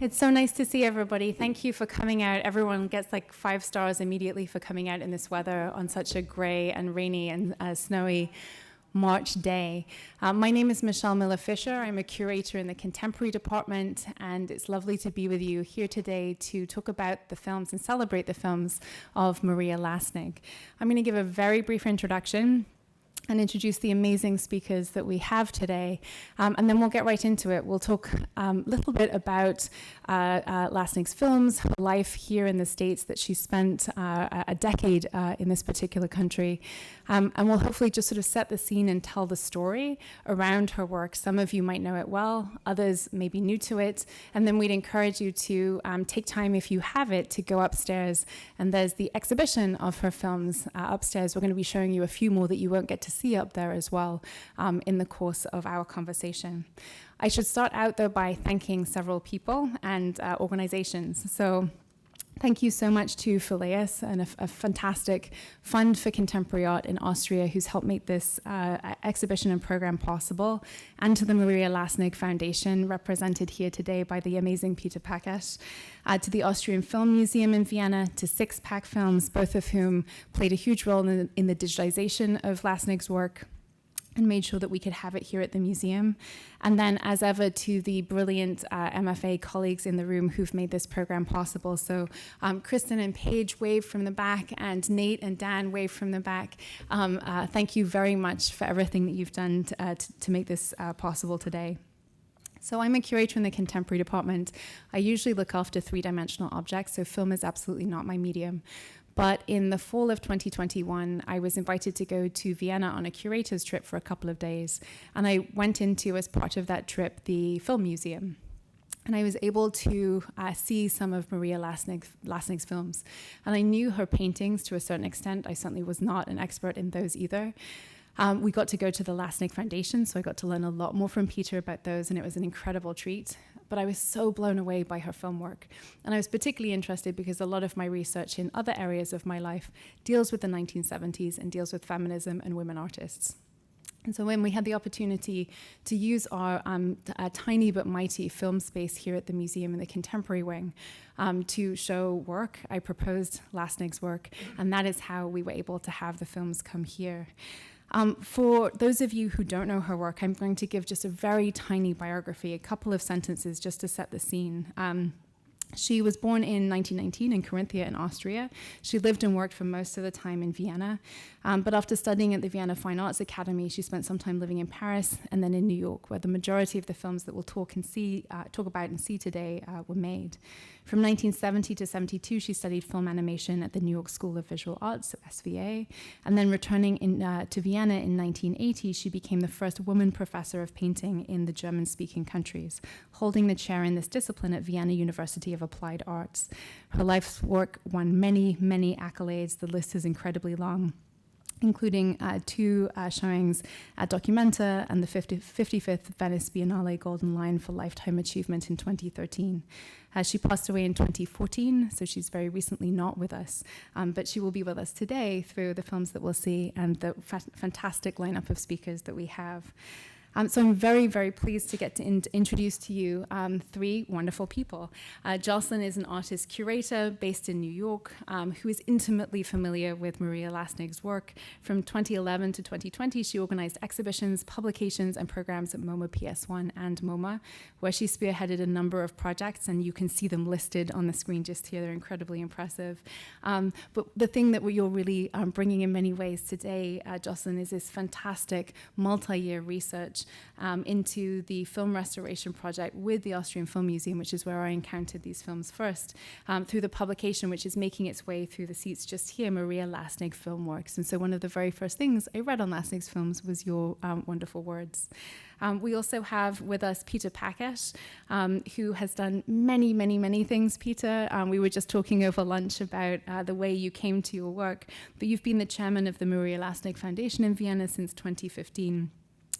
It's so nice to see everybody. Thank you for coming out. Everyone gets like 5 stars immediately for coming out in this weather on such a gray and rainy and snowy March day. My name is Michelle Miller-Fisher. I'm a curator in the contemporary department, and it's lovely to be with you here today to talk about the films and celebrate the films of Maria Lasnig. I'm going to give a very brief introduction and introduce the amazing speakers that we have today. And then we'll get right into it. We'll talk a little bit about Lasnig's films, her life here in the States, that she spent a decade in this particular country. And we'll hopefully just sort of set the scene and tell the story around her work. Some of you might know it well, others may be new to it. And then we'd encourage you to take time, if you have it, to go upstairs. And there's the exhibition of her films upstairs. We're going to be showing you a few more that you won't get to see up there as well in the course of our conversation. I should start out, though, by thanking several people and organizations. So thank you so much to Phileas and a fantastic fund for contemporary art in Austria who's helped make this exhibition and program possible, and to the Maria Lasnig Foundation, represented here today by the amazing Peter Pakesch, to the Austrian Film Museum in Vienna, to Six Pack Films, both of whom played a huge role in the digitalization of Lasnig's work and made sure that we could have it here at the museum. And then, as ever, to the brilliant MFA colleagues in the room who've made this program possible. So Kristen and Paige wave from the back, and Nate and Dan wave from the back. Thank you very much for everything that you've done to make this possible today. So I'm a curator in the contemporary department. I usually look after 3-dimensional objects, so film is absolutely not my medium. But in the fall of 2021, I was invited to go to Vienna on a curator's trip for a couple of days. And I went into, as part of that trip, the Film Museum. And I was able to see some of Maria Lasnig's films. And I knew her paintings to a certain extent. I certainly was not an expert in those either. We got to go to the Lasnig Foundation, so I got to learn a lot more from Peter about those, and it was an incredible treat. But I was so blown away by her film work. And I was particularly interested because a lot of my research in other areas of my life deals with the 1970s and deals with feminism and women artists. And so when we had the opportunity to use our tiny but mighty film space here at the museum in the contemporary wing to show work, I proposed Lasnig's work, and that is how we were able to have the films come here. For those of you who don't know her work, I'm going to give just a very tiny biography, a couple of sentences just to set the scene. She was born in 1919 in Carinthia in Austria. She lived and worked for most of the time in Vienna. But after studying at the Vienna Fine Arts Academy, she spent some time living in Paris and then in New York, where the majority of the films that we'll talk about and see today were made. From 1970 to 72, she studied film animation at the New York School of Visual Arts, so SVA. And then returning to Vienna in 1980, she became the first woman professor of painting in the German-speaking countries, holding the chair in this discipline at Vienna University of Applied Arts. Her life's work won many, many accolades. The list is incredibly long, including 2 showings at Documenta and the 55th Venice Biennale Golden Lion for Lifetime Achievement in 2013. She passed away in 2014, so she's very recently not with us, but she will be with us today through the films that we'll see and the fantastic lineup of speakers that we have. So I'm very, very pleased to get to introduce to you 3 wonderful people. Jocelyn is an artist curator based in New York who is intimately familiar with Maria Lasnig's work. From 2011 to 2020, she organized exhibitions, publications, and programs at MoMA PS1 and MoMA, where she spearheaded a number of projects, and you can see them listed on the screen just here. They're incredibly impressive. But the thing that you're really bringing in many ways today, Jocelyn, is this fantastic multi-year research into the film restoration project with the Austrian Film Museum, which is where I encountered these films first, through the publication, which is making its way through the seats just here, Maria Lasnig Film Works. And so one of the very first things I read on Lasnig's films was your wonderful words. We also have with us Peter Pakesch, who has done many, many, many things, Peter. We were just talking over lunch about the way you came to your work, but you've been the chairman of the Maria Lasnig Foundation in Vienna since 2015.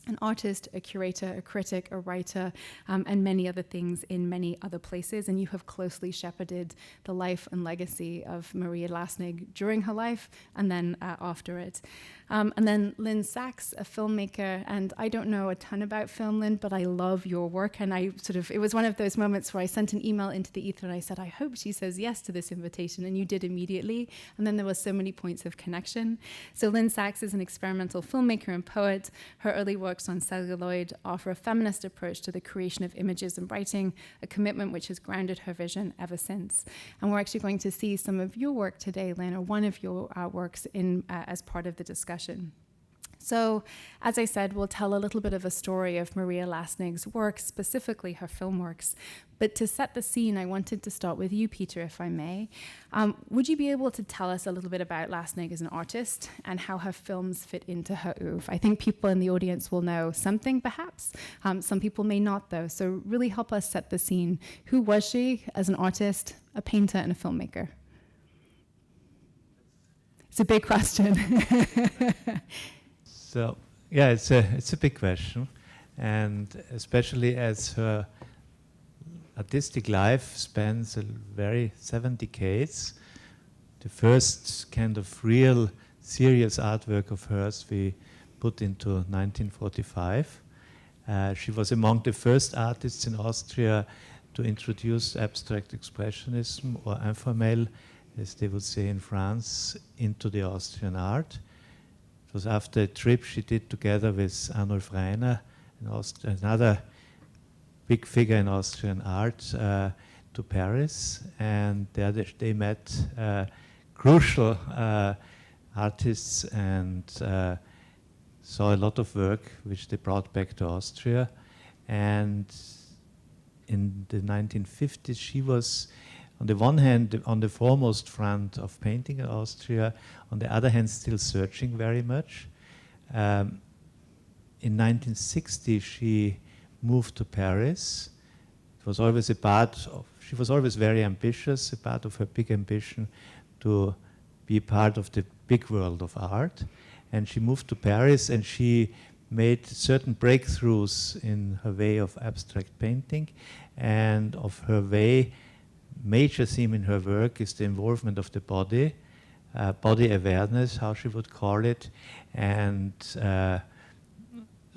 An artist, a curator, a critic, a writer, and many other things in many other places. And you have closely shepherded the life and legacy of Maria Lasnig during her life and then after it. And then Lynne Sachs, a filmmaker, and I don't know a ton about film, Lynne, but I love your work. And it was one of those moments where I sent an email into the ether and I said, I hope she says yes to this invitation. And you did immediately. And then there was so many points of connection. So Lynne Sachs is an experimental filmmaker and poet. Her early works on celluloid offer a feminist approach to the creation of images and writing, a commitment which has grounded her vision ever since. And we're actually going to see some of your work today, Lynne, or one of your works as part of the discussion. So, as I said, we'll tell a little bit of a story of Maria Lassnig's work, specifically her film works. But to set the scene, I wanted to start with you, Peter, if I may. Would you be able to tell us a little bit about Lassnig as an artist and how her films fit into her oeuvre? I think people in the audience will know something, perhaps. Some people may not, though. So really help us set the scene. Who was she as an artist, a painter, and a filmmaker? It's a big question. So, yeah, it's a big question, and especially as her artistic life spans 7 decades. The first kind of real serious artwork of hers we put into 1945. She was among the first artists in Austria to introduce abstract expressionism, or informel, as they would say in France, into the Austrian art. It was after a trip she did together with Arnulf Reiner, another big figure in Austrian art, to Paris, and there they met crucial artists and saw a lot of work which they brought back to Austria. And in the 1950s, she was, on the one hand, on the foremost front of painting in Austria, on the other hand, still searching very much. In 1960, she moved to Paris. It was always she was always very ambitious, a part of her big ambition to be part of the big world of art. And she moved to Paris, and she made certain breakthroughs in her way of abstract painting, and of her way. Major theme in her work is the involvement of the body, body awareness, how she would call it, and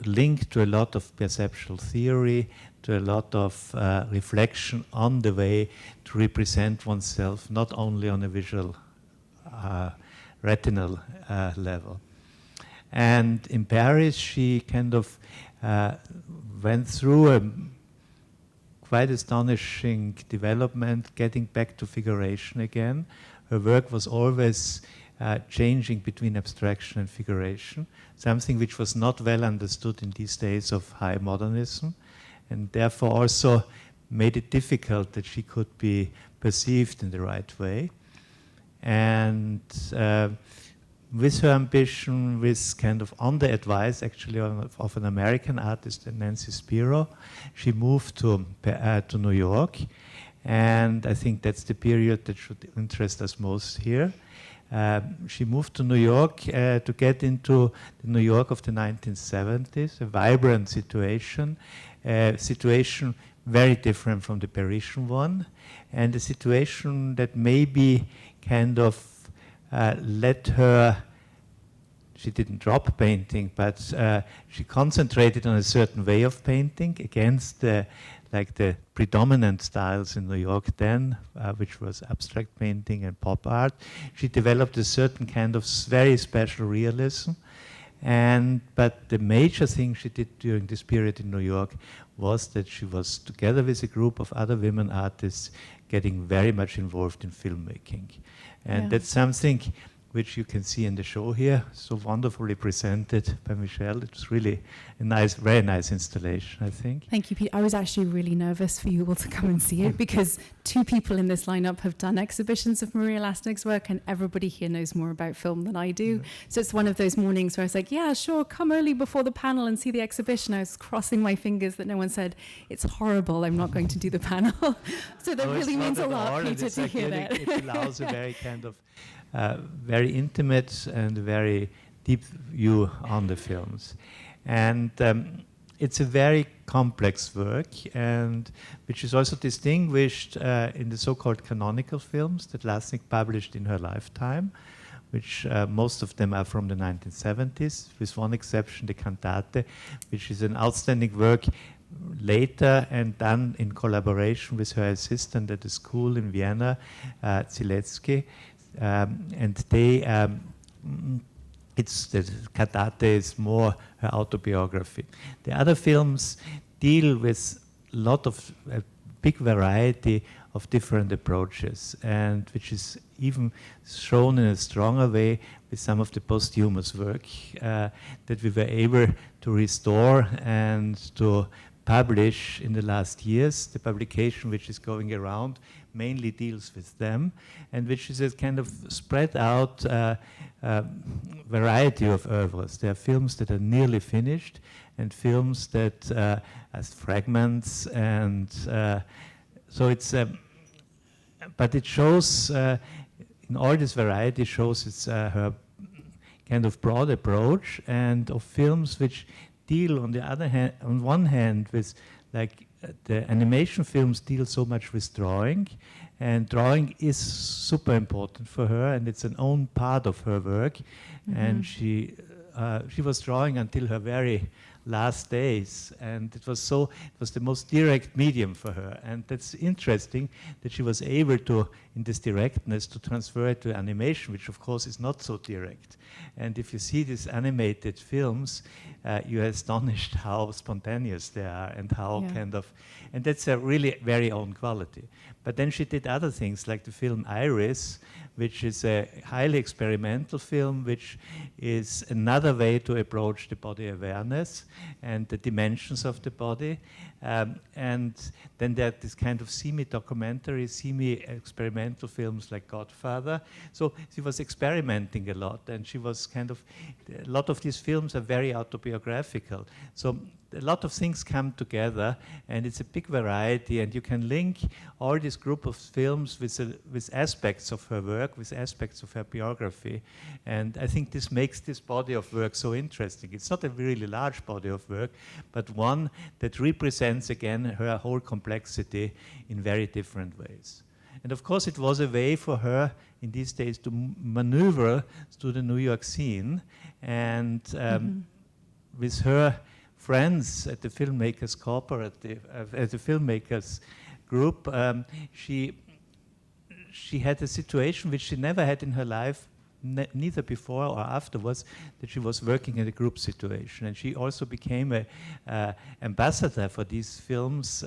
linked to a lot of perceptual theory, to a lot of reflection on the way to represent oneself, not only on a visual, retinal level. And in Paris, she kind of went through a quite astonishing development, getting back to figuration again. Her work was always changing between abstraction and figuration, something which was not well understood in these days of high modernism, and therefore also made it difficult that she could be perceived in the right way. And with her ambition, with kind of on the advice actually of an American artist, Nancy Spiro, she moved to New York, and I think that's the period that should interest us most here. She moved to New York to get into the New York of the 1970s, a vibrant situation, a situation very different from the Parisian one, and a situation that maybe kind of led her, she didn't drop painting, but she concentrated on a certain way of painting against the predominant styles in New York then, which was abstract painting and pop art. She developed a certain kind of very special realism. But the major thing she did during this period in New York was that she was together with a group of other women artists getting very much involved in filmmaking. And that's something which you can see in the show here, so wonderfully presented by Michelle. It's really a nice, very nice installation, I think. Thank you, Pete. I was actually really nervous for you all to come and see it because 2 people in this lineup have done exhibitions of Maria Lassnig's work, and everybody here knows more about film than I do. So it's one of those mornings where I was like, yeah, sure, come early before the panel and see the exhibition. I was crossing my fingers that no one said, it's horrible, I'm not going to do the panel. So that really means a lot, Peter, to hear that. It allows a very kind of very intimate and very deep view on the films. And it's a very complex work, and which is also distinguished in the so-called canonical films that Lasnig published in her lifetime, which most of them are from the 1970s, with one exception, the Cantate, which is an outstanding work later and done in collaboration with her assistant at the school in Vienna, Zilecki. And they, the Cantate is more her autobiography. The other films deal with a lot of big variety of different approaches, and which is even shown in a stronger way with some of the posthumous work that we were able to restore and to publish in the last years. The publication which is going around mainly deals with them, and which is a kind of spread out variety of oeuvres. There are films that are nearly finished and films that as fragments, and so it's but it shows in all this variety shows it's her kind of broad approach, and of films which deal on the other hand, on one hand, with like the animation films deal so much with drawing, and drawing is super important for her, and it's an own part of her work. And she was drawing until her very last days, and it was the most direct medium for her, and that's interesting that she was able to, in this directness, to transfer it to animation, which of course is not so direct. And if you see these animated films, you're astonished how spontaneous they are, and how and that's a really very own quality. But then she did other things, like the film Iris, which is a highly experimental film, which is another way to approach the body awareness and the dimensions of the body. And then there are this kind of semi-documentary, semi-experimental films like Godfather. So she was experimenting a lot, and she was kind of, a lot of these films are very autobiographical. So a lot of things come together, and it's a big variety, and you can link all this group of films with aspects of her work, with aspects of her biography. And I think this makes this body of work so interesting. It's not a really large body of work, but one that represents again her whole complexity in very different ways. And of course it was a way for her in these days to maneuver through the New York scene, and with her friends at the Filmmakers Corporative, at the Filmmakers Group, she had a situation which she never had in her life, neither before or afterwards, that she was working in a group situation. And she also became an ambassador for these films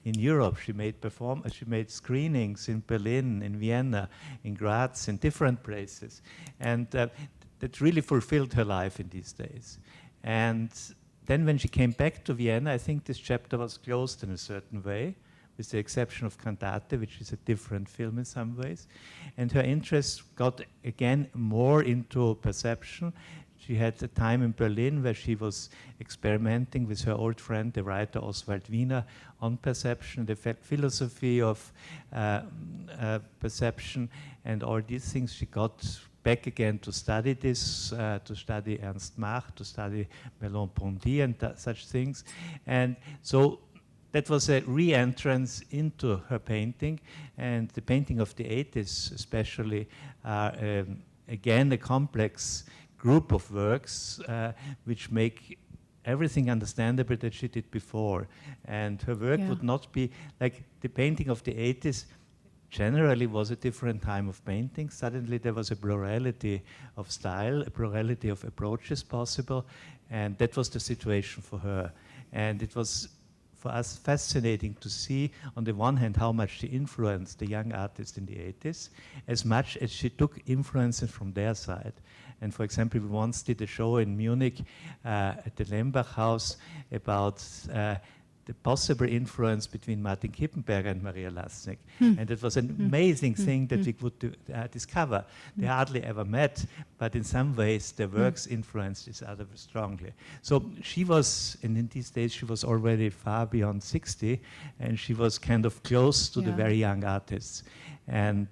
in Europe. She made screenings in Berlin, in Vienna, in Graz, in different places. And that really fulfilled her life in these days. And then when she came back to Vienna, I think this chapter was closed in a certain way, with the exception of Cantate, which is a different film in some ways. And her interest got again more into perception. She had a time in Berlin where she was experimenting with her old friend, the writer Oswald Wiener, on perception, the philosophy of perception, and all these things. She got back again to study this, to study Ernst Mach, to study Merleau-Ponty and such things. And so that was a re-entrance into her painting, and the painting of the 80s especially are again a complex group of works which make everything understandable that she did before. And her work would not be like the painting of the 80s. Generally was a different time of painting. Suddenly there was a plurality of style, a plurality of approaches possible, and that was the situation for her. And it was for us fascinating to see, on the one hand, how much she influenced the young artists in the 80s, as much as she took influences from their side. And for example, we once did a show in Munich at the Lembach House about the possible influence between Martin Kippenberger and Maria Lasnig. And it was an amazing thing that we could discover. They hardly ever met, but in some ways their works influenced each other strongly. So she was, and in these days she was already far beyond 60, and she was kind of close to the very young artists. And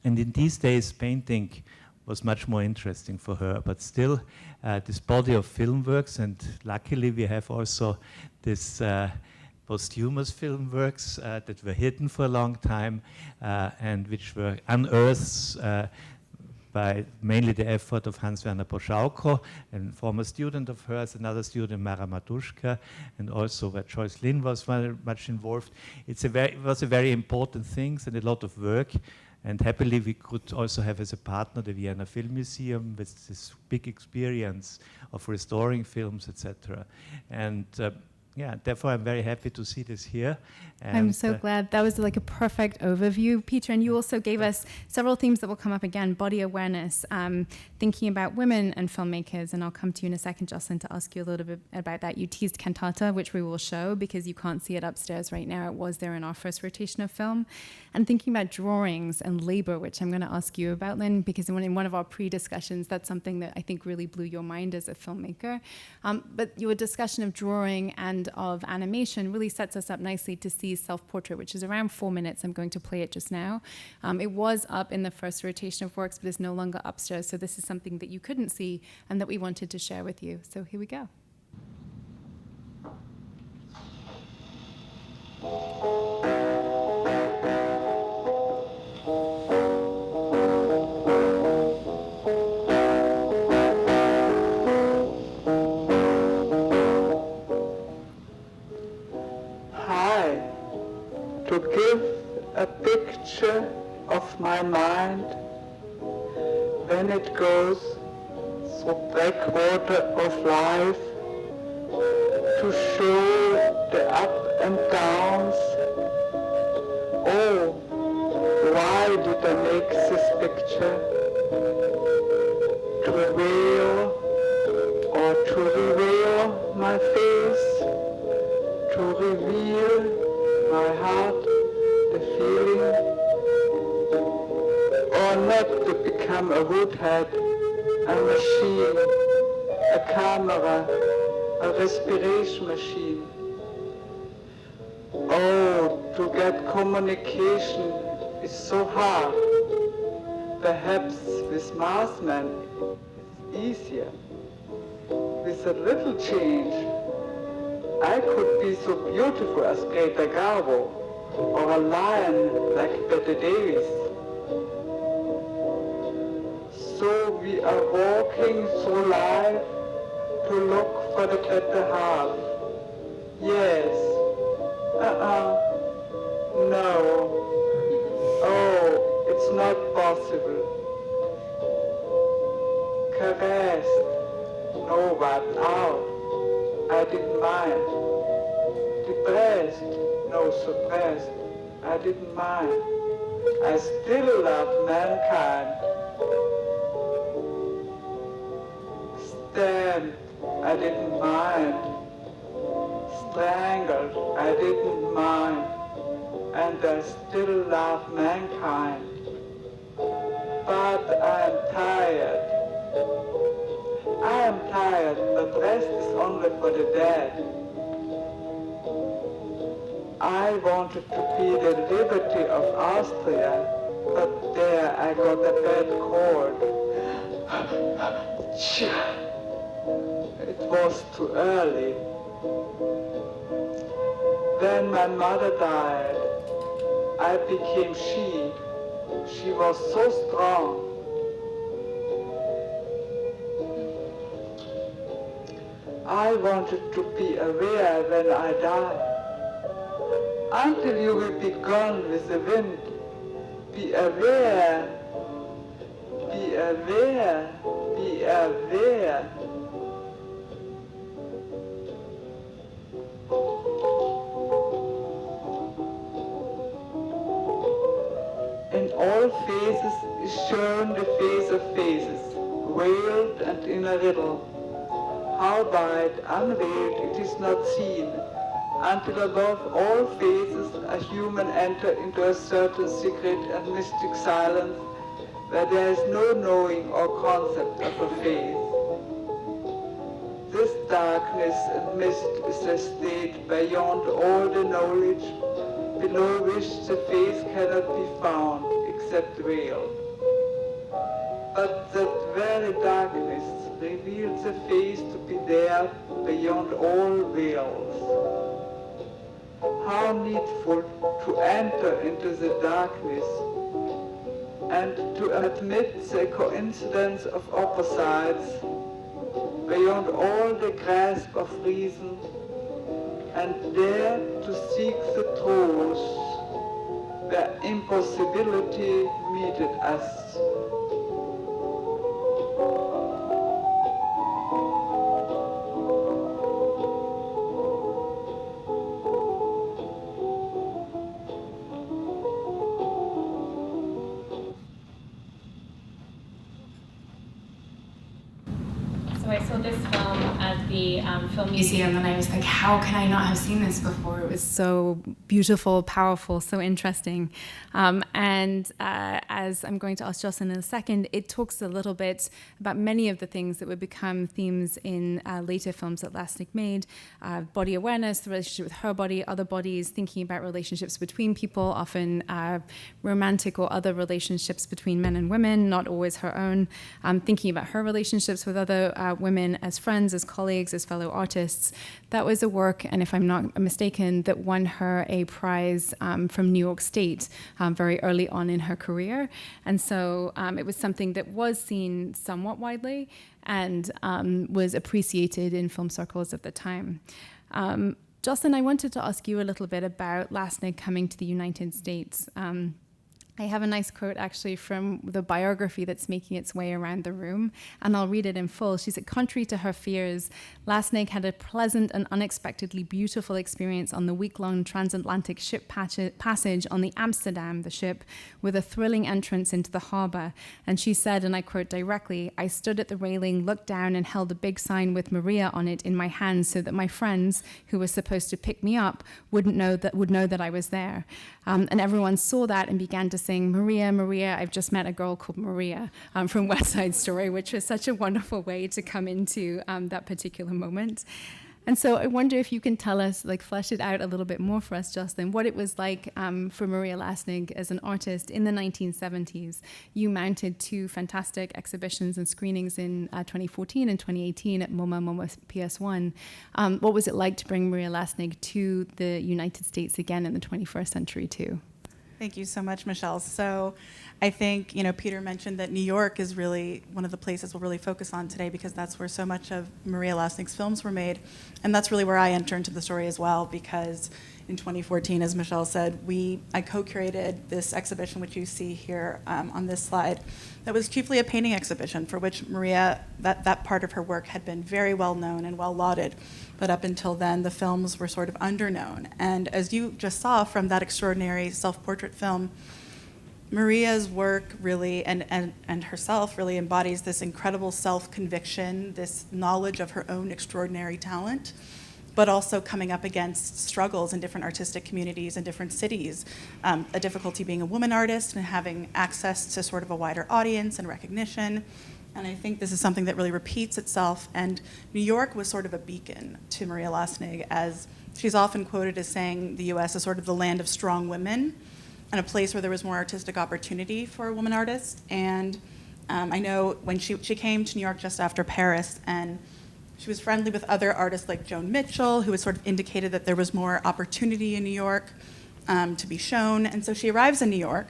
in these days painting was much more interesting for her, but still this body of film works, and luckily we have also this posthumous film works that were hidden for a long time and which were unearthed by mainly the effort of Hans-Werner Boschauko, a former student of hers, another student, Mara Matuszka, and also where Jocelyn was very much involved. It was a very important thing and a lot of work. And happily, we could also have as a partner the Vienna Film Museum with this big experience of restoring films, etc. And yeah, therefore, I'm very happy to see this here. And I'm so glad. That was like a perfect overview, Peter. And you also gave us several themes that will come up again: body awareness, thinking about women and filmmakers. And I'll come to you in a second, Jocelyn, to ask you a little bit about that. You teased Cantata, which we will show because you can't see it upstairs right now. It was there in our first rotation of film. And thinking about drawings and labor, which I'm going to ask you about, Lynne, because in one of our pre-discussions, that's something that I think really blew your mind as a filmmaker. But your discussion of drawing and of animation really sets us up nicely to see Self-Portrait, which is around 4 minutes. I'm going to play it just now. It was up in the first rotation of works, but is no longer upstairs. So this is something that you couldn't see and that we wanted to share with you. So here we go. To give a picture of my mind when it goes through backwater of life, to show the up and downs. Oh, why did I make this picture? To veil or to reveal my face, to reveal my heart, the feeling, or not to become a woodhead, a machine, a camera, a respiration machine. Oh, to get communication is so hard. Perhaps with marsmen it's easier. With a little change, I could be so beautiful as Greta Garbo, or a lion like Bette Davis. So we are walking through life to look for the better half. Yes. No. Oh, it's not possible. Caressed. No, but out. I didn't mind. Depressed, no, suppressed, I didn't mind. I still love mankind. Stabbed, I didn't mind. Strangled, I didn't mind. And I still love mankind. But I'm tired. I am tired, but rest is only for the dead. I wanted to be the liberty of Austria, but there I got a bad cold. It was too early. Then my mother died. I became she. She was so strong. I wanted to be aware when I die. Until you will be gone with the wind. Be aware. Be aware. Be aware. In all faces is shown the face of faces, veiled and in a riddle. Howbeit unveiled it is not seen, until above all faces a human enter into a certain secret and mystic silence, where there is no knowing or concept of a face. This darkness and mist is a state beyond all the knowledge, below which the face cannot be found, except veiled. But that very darkness reveals the face to be there beyond all veils. How needful to enter into the darkness, and to admit the coincidence of opposites beyond all the grasp of reason, and dare to seek the truth where impossibility meted us. So I saw this film at the Film Museum, and I was like, how can I not have seen this before? It was so beautiful, powerful, so interesting. As I'm going to ask Jocelyn in a second, it talks a little bit about many of the things that would become themes in later films that Lassnig made. Body awareness, the relationship with her body, other bodies, thinking about relationships between people, often romantic or other relationships between men and women, not always her own. Thinking about her relationships with other women as friends, as colleagues, as fellow artists. That was a work, and if I'm not mistaken, that won her a prize from New York State very early on in her career. And so it was something that was seen somewhat widely and was appreciated in film circles at the time. Jocelyn, I wanted to ask you a little bit about Lasnig coming to the United States. I have a nice quote actually from the biography that's making its way around the room, and I'll read it in full. She said, contrary to her fears, Lassnig had a pleasant and unexpectedly beautiful experience on the week-long transatlantic ship passage on the Amsterdam, the ship, with a thrilling entrance into the harbor. And she said, and I quote directly, I stood at the railing, looked down, and held a big sign with Maria on it in my hands so that my friends, who were supposed to pick me up, would know that I was there. And everyone saw that and began to sing, Maria, Maria, I've just met a girl called Maria from West Side Story, which was such a wonderful way to come into that particular moment. And so I wonder if you can tell us, like, flesh it out a little bit more for us, Jocelyn, what it was like for Maria Lasnig as an artist in the 1970s. You mounted 2 fantastic exhibitions and screenings in 2014 and 2018 at MoMA PS1. What was it like to bring Maria Lasnig to the United States again in the 21st century too? Thank you so much, Michelle. So I think, Peter mentioned that New York is really one of the places we'll really focus on today because that's where so much of Maria Lasnig's films were made. And that's really where I enter into the story as well, because in 2014, as Michelle said, I co-curated this exhibition, which you see here on this slide, that was chiefly a painting exhibition for which Maria, that part of her work had been very well known and well lauded. But up until then, the films were sort of underknown. And as you just saw from that extraordinary self-portrait film, Maria's work really, and herself really embodies this incredible self-conviction, this knowledge of her own extraordinary talent, but also coming up against struggles in different artistic communities in different cities, a difficulty being a woman artist and having access to sort of a wider audience and recognition. And I think this is something that really repeats itself. And New York was sort of a beacon to Maria Lasnig, as she's often quoted as saying the US is sort of the land of strong women and a place where there was more artistic opportunity for women artists. And I know when she came to New York just after Paris, and she was friendly with other artists like Joan Mitchell, who had sort of indicated that there was more opportunity in New York to be shown. And so she arrives in New York,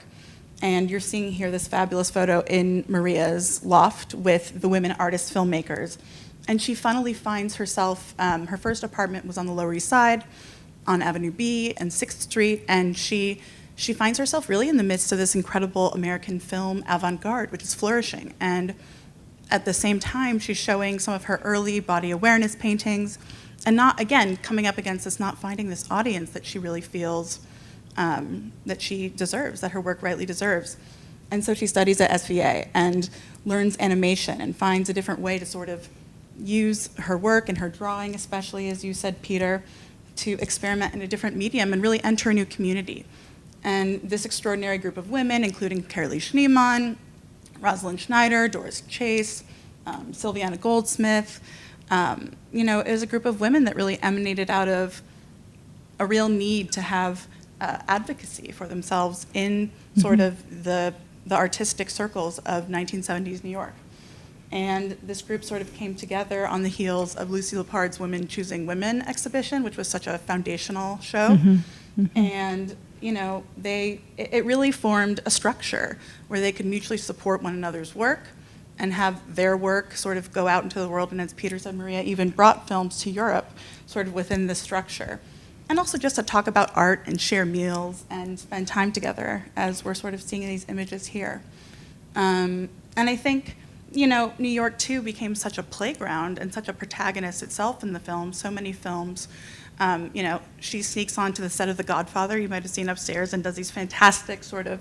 and you're seeing here this fabulous photo in Maria's loft with the women artists filmmakers. And she funnily finds herself, her first apartment was on the Lower East Side, on Avenue B and 6th Street, and she finds herself really in the midst of this incredible American film avant-garde, which is flourishing. And at the same time, she's showing some of her early body awareness paintings, and not, again, coming up against this, not finding this audience that she really feels that she deserves, that her work rightly deserves. And so she studies at SVA and learns animation and finds a different way to sort of use her work and her drawing, especially, as you said, Peter, to experiment in a different medium and really enter a new community. And this extraordinary group of women, including Carolee Schneemann, Rosalind Schneider, Doris Chase, Sylviana Goldsmith, it was a group of women that really emanated out of a real need to have advocacy for themselves in sort of the artistic circles of 1970s New York. And this group sort of came together on the heels of Lucy Lepard's Women Choosing Women exhibition, which was such a foundational show. And it really formed a structure where they could mutually support one another's work and have their work sort of go out into the world. And as Peter said, Maria even brought films to Europe sort of within this structure. And also just to talk about art and share meals and spend time together as we're sort of seeing these images here. And I think, New York too became such a playground and such a protagonist itself in the film. So many films, she sneaks onto the set of The Godfather, you might have seen upstairs, and does these fantastic sort of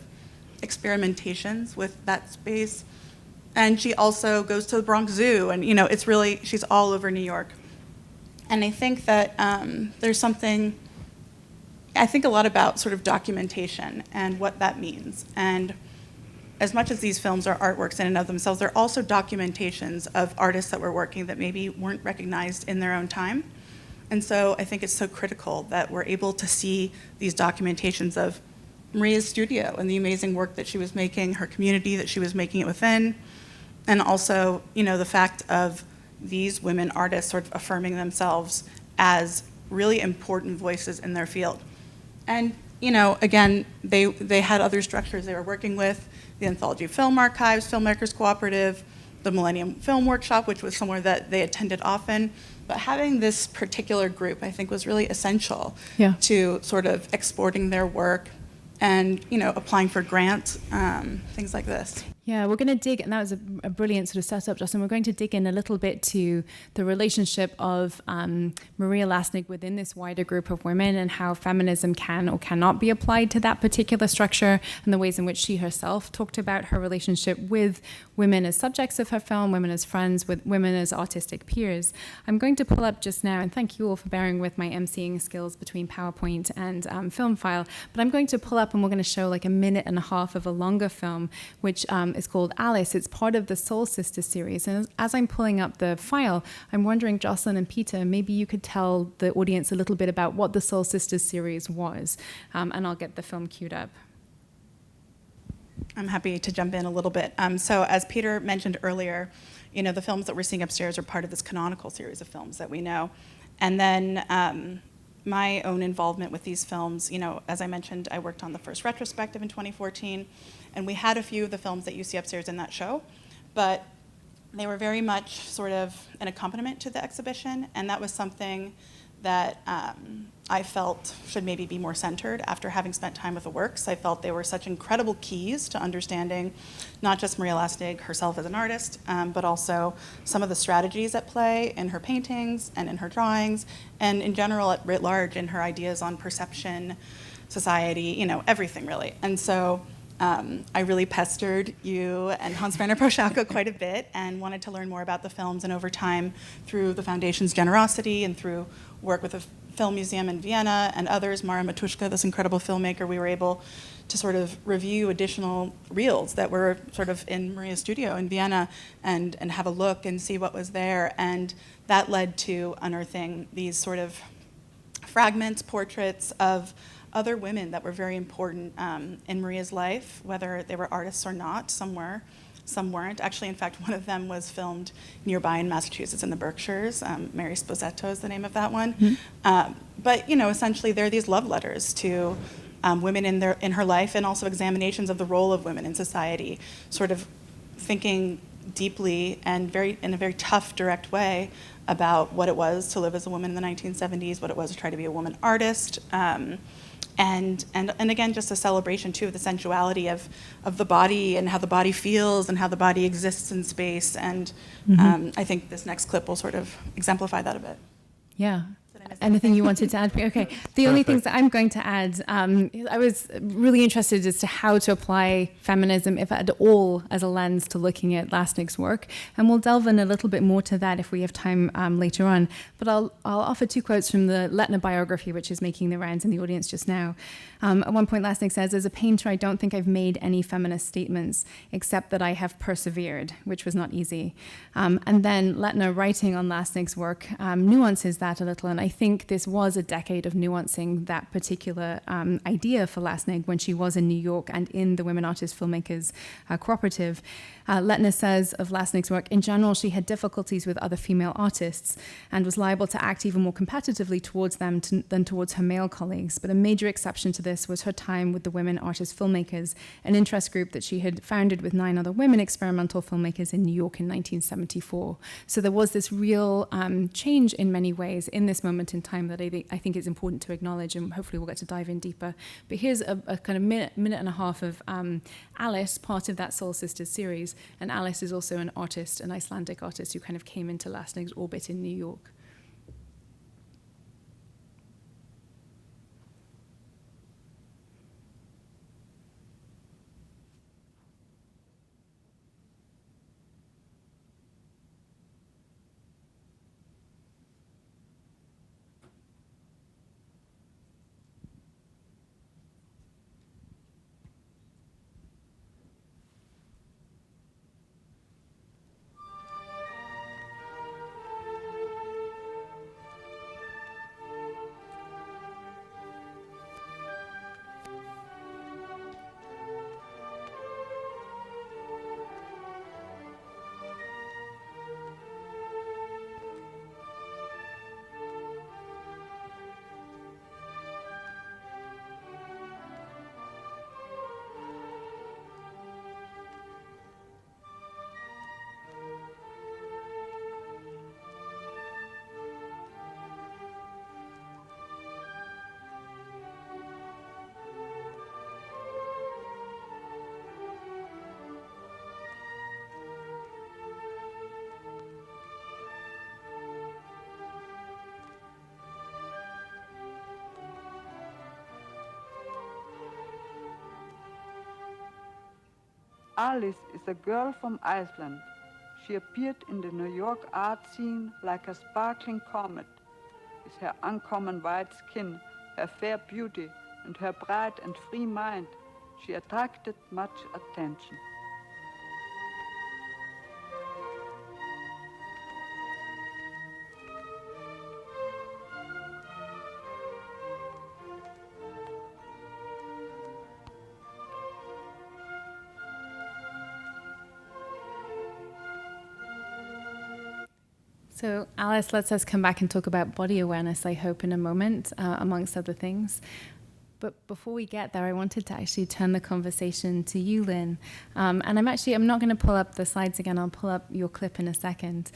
experimentations with that space. And she also goes to the Bronx Zoo, and it's really, she's all over New York. And I think that there's something, I think a lot about sort of documentation and what that means. And as much as these films are artworks in and of themselves, they're also documentations of artists that were working that maybe weren't recognized in their own time. And so I think it's so critical that we're able to see these documentations of Maria's studio and the amazing work that she was making, her community that she was making it within, and also, the fact of these women artists sort of affirming themselves as really important voices in their field. And, again, they had other structures they were working with, the Anthology Film Archives, Filmmakers Cooperative, the Millennium Film Workshop, which was somewhere that they attended often. But having this particular group, I think, was really essential to sort of exporting their work and, applying for grants, things like this. Yeah, we're going to dig, and that was a brilliant sort of setup, Justin. We're going to dig in a little bit to the relationship of Maria Lasnig within this wider group of women and how feminism can or cannot be applied to that particular structure, and the ways in which she herself talked about her relationship with women as subjects of her film, women as friends, with women as artistic peers. I'm going to pull up just now, and thank you all for bearing with my emceeing skills between PowerPoint and film file, but I'm going to pull up and we're going to show like a minute and a half of a longer film, which is called Alice. It's part of the Soul Sisters series. And as I'm pulling up the file, I'm wondering, Jocelyn and Peter, maybe you could tell the audience a little bit about what the Soul Sisters series was, and I'll get the film queued up. I'm happy to jump in a little bit. So as Peter mentioned earlier, the films that we're seeing upstairs are part of this canonical series of films that we know. And then my own involvement with these films, as I mentioned, I worked on the first retrospective in 2014, and we had a few of the films that you see upstairs in that show, but they were very much sort of an accompaniment to the exhibition, and that was something that I felt should maybe be more centered after having spent time with the works. I felt they were such incredible keys to understanding not just Maria Lasnig herself as an artist, but also some of the strategies at play in her paintings and in her drawings, and in general at writ large in her ideas on perception, society, everything really. And so I really pestered you and Hans-Werner Proschauka quite a bit and wanted to learn more about the films, and over time, through the Foundation's generosity and through work with the Film Museum in Vienna and others, Mara Matuszka, this incredible filmmaker, we were able to sort of review additional reels that were sort of in Maria's studio in Vienna and have a look and see what was there. And that led to unearthing these sort of fragments, portraits of other women that were very important in Maria's life, whether they were artists or not. Some were, some weren't. Actually, in fact, one of them was filmed nearby in Massachusetts in the Berkshires. Mary Sposetto is the name of that one. Mm-hmm. But essentially, they're these love letters to women in her life, and also examinations of the role of women in society, sort of thinking deeply and in a very tough, direct way about what it was to live as a woman in the 1970s, what it was to try to be a woman artist. And again, just a celebration too of the sensuality of the body and how the body feels and how the body exists in space. And I think this next clip will sort of exemplify that a bit. Yeah. Anything you wanted to add? Okay. The only things that I'm going to add, I was really interested as to how to apply feminism, if at all, as a lens to looking at Lasnig's work. And we'll delve in a little bit more to that if we have time later on. But I'll offer two quotes from the Lettner biography, which is making the rounds in the audience just now. At one point, Lasnig says, "As a painter, I don't think I've made any feminist statements, except that I have persevered," which was not easy. And then Lettner, writing on Lasnig's work, nuances that a little. And I I think this was a decade of nuancing that particular idea for Lassnig when she was in New York and in the Women Artists Filmmakers Cooperative. Lynne says of Lassnig's work, in general, she had difficulties with other female artists and was liable to act even more competitively towards them than towards her male colleagues. But a major exception to this was her time with the Women Artists Filmmakers, an interest group that she had founded with 9 other women experimental filmmakers in New York in 1974. So there was this real change in many ways in this moment in time that I think is important to acknowledge, and hopefully we'll get to dive in deeper. But here's a kind of minute and a half of Alice, part of that Soul Sisters series. And Alice is also an artist, an Icelandic artist who kind of came into Lassnig's orbit in New York. Alice is a girl from Iceland. She appeared in the New York art scene like a sparkling comet. With her uncommon white skin, her fair beauty, and her bright and free mind, she attracted much attention. So Alice lets us come back and talk about body awareness, I hope, in a moment, amongst other things. But before we get there, I wanted to actually turn the conversation to you, Lynne. And I'm not going to pull up the slides again. I'll pull up your clip in a second.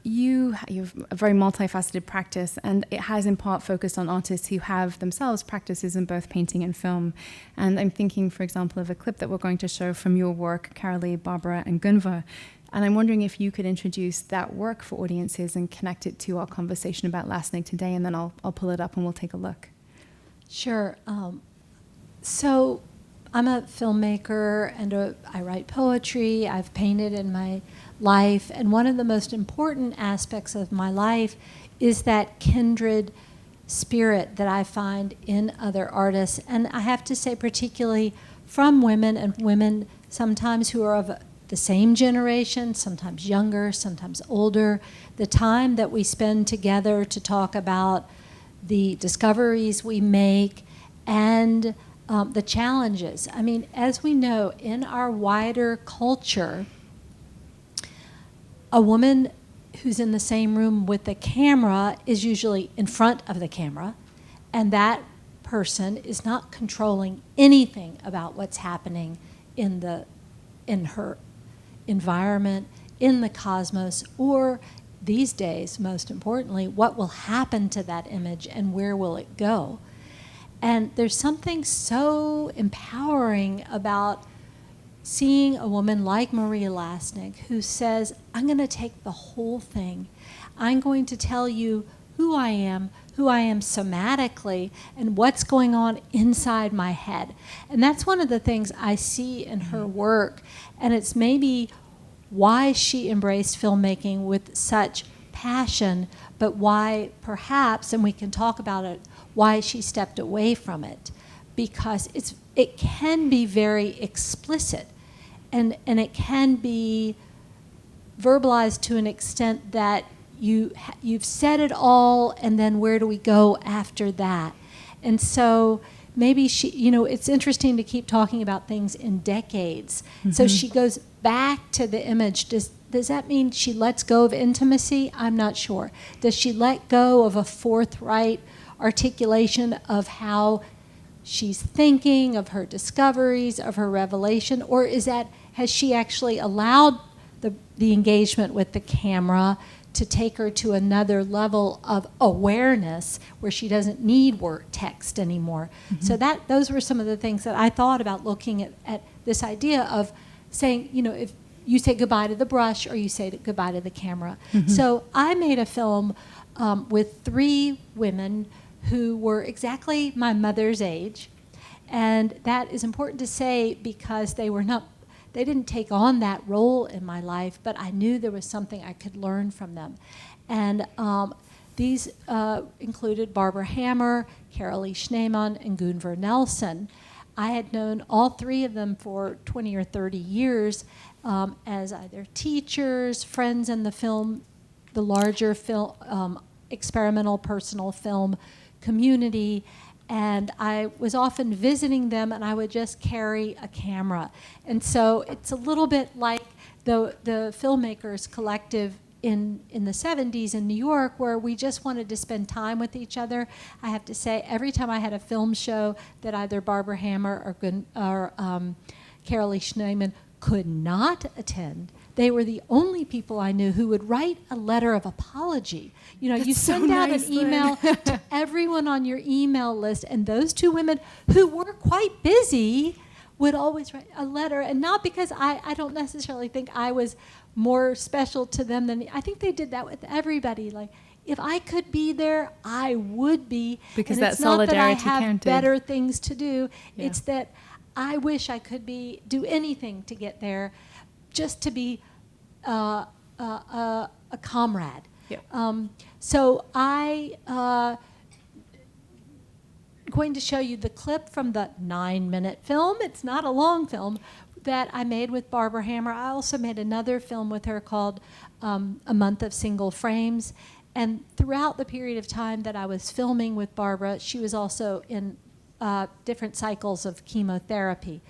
You have a very multifaceted practice, and it has in part focused on artists who have themselves practices in both painting and film. And I'm thinking, for example, of a clip that we're going to show from your work, Carolee, Barbara, and Gunvar. And I'm wondering if you could introduce that work for audiences and connect it to our conversation about Lasnig today, and then I'll pull it up and we'll take a look. Sure. So I'm a filmmaker and I write poetry. I've painted in my life. And one of the most important aspects of my life is that kindred spirit that I find in other artists. And I have to say, particularly from women, and women sometimes who are of the same generation, sometimes younger, sometimes older, the time that we spend together to talk about the discoveries we make and the challenges. I mean, as we know, in our wider culture, a woman who's in the same room with the camera is usually in front of the camera, and that person is not controlling anything about what's happening in her environment, in the cosmos, or these days, most importantly, what will happen to that image and where will it go? And there's something so empowering about seeing a woman like Maria Lasnig who says, I'm going to take the whole thing. I'm going to tell you who I am somatically, and what's going on inside my head. And that's one of the things I see in her work, and it's maybe why she embraced filmmaking with such passion, but why perhaps, and we can talk about it, why she stepped away from it. Because it can be very explicit, and it can be verbalized to an extent that you've said it all, and then where do we go after that? And so maybe she, it's interesting to keep talking about things in decades. So she goes back to the image. Does that mean she lets go of intimacy? I'm not sure. Does she let go of a forthright articulation of how she's thinking, of her discoveries, of her revelation? Or has she actually allowed the engagement with the camera to take her to another level of awareness where she doesn't need word text anymore? So those were some of the things that I thought about looking at this idea of saying, if you say goodbye to the brush or you say goodbye to the camera. So I made a film with 3 women who were exactly my mother's age. And that is important to say because they didn't take on that role in my life, but I knew there was something I could learn from them. And these included Barbara Hammer, Carolee Schneemann, and Gunvor Nelson. I had known all 3 of them for 20 or 30 years as either teachers, friends in the larger film, experimental personal film community. And I was often visiting them, and I would just carry a camera. And so it's a little bit like the Filmmakers Collective in the 70s in New York, where we just wanted to spend time with each other. I have to say, every time I had a film show that either Barbara Hammer or Carolee Schneemann could not attend, they were the only people I knew who would write a letter of apology. You send out an email to everyone on your email list, and those 2 women who were quite busy would always write a letter, and not because I don't necessarily think I was more special to them than, I think they did that with everybody. Like, if I could be there, I would be. Because and that it's not that solidarity I have counted. better things to do. Yeah. It's that I wish I could do anything to get there, just to be a comrade. Yep. So going to show you the clip from the 9-minute film. It's not a long film that I made with Barbara Hammer. I also made another film with her called A Month of Single Frames. And throughout the period of time that I was filming with Barbara, she was also in different cycles of chemotherapy.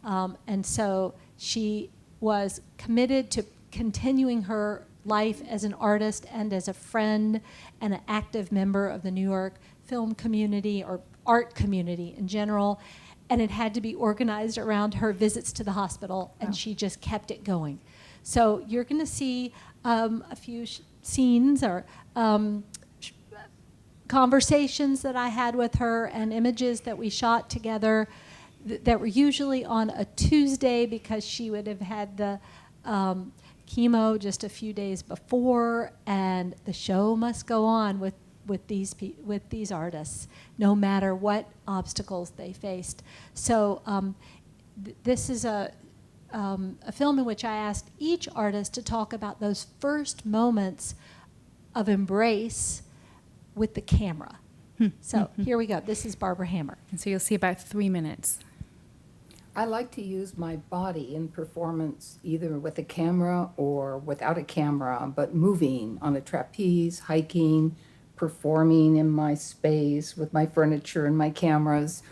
And so she was committed to continuing her life as an artist and as a friend and an active member of the New York film community or art community in general. And it had to be organized around her visits to the hospital, and she just kept it going. So you're going to see a few scenes or conversations that I had with her and images that we shot together that were usually on a Tuesday because she would have had the chemo just a few days before, and the show must go on with these artists, no matter what obstacles they faced. So this is a film in which I asked each artist to talk about those first moments of embrace with the camera. So here we go. This is Barbara Hammer. And so you'll see about 3 minutes. I like to use my body in performance, either with a camera or without a camera, but moving on a trapeze, hiking, performing in my space with my furniture and my cameras,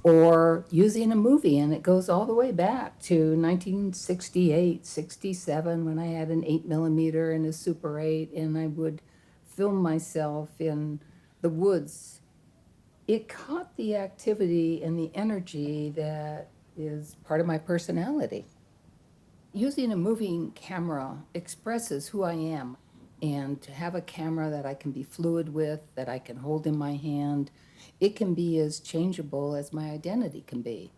or using a movie. And it goes all the way back to 1968, 67, when I had an 8mm and a Super 8, and I would film myself in the woods. It caught the activity and the energy that is part of my personality. Using a moving camera expresses who I am, and to have a camera that I can be fluid with, that I can hold in my hand, it can be as changeable as my identity can be.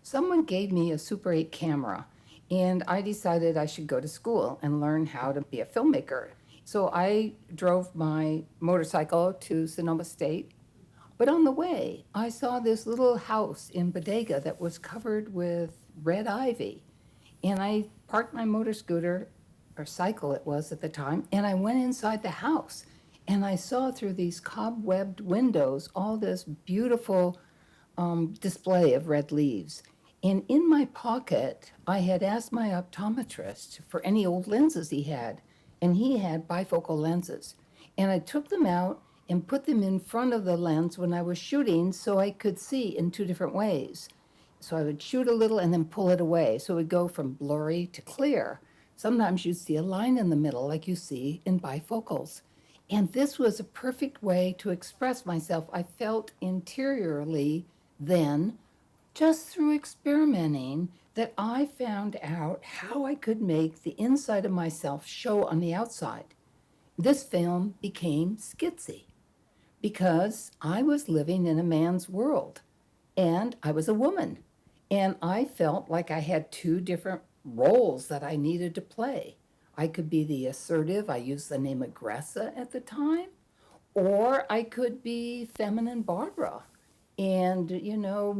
Someone gave me a Super 8 camera, and I decided I should go to school and learn how to be a filmmaker. So I drove my motorcycle to Sonoma State. But on the way, I saw this little house in Bodega that was covered with red ivy. And I parked my motor scooter, or cycle it was at the time, and I went inside the house. And I saw through these cobwebbed windows all this beautiful display of red leaves. And in my pocket, I had asked my optometrist for any old lenses he had. and he had bifocal lenses. And I took them out and put them in front of the lens when I was shooting so I could see in two different ways. So I would shoot a little and then pull it away. So it would go from blurry to clear. Sometimes you'd see a line in the middle like you see in bifocals. And this was a perfect way to express myself. I felt interiorly then, just through experimenting, that I found out how I could make the inside of myself show on the outside. This film became skitsy because I was living in a man's world and I was a woman. And I felt like I had two different roles that I needed to play. I could be the assertive, I used the name Aggressa at the time, or I could be feminine Barbara and,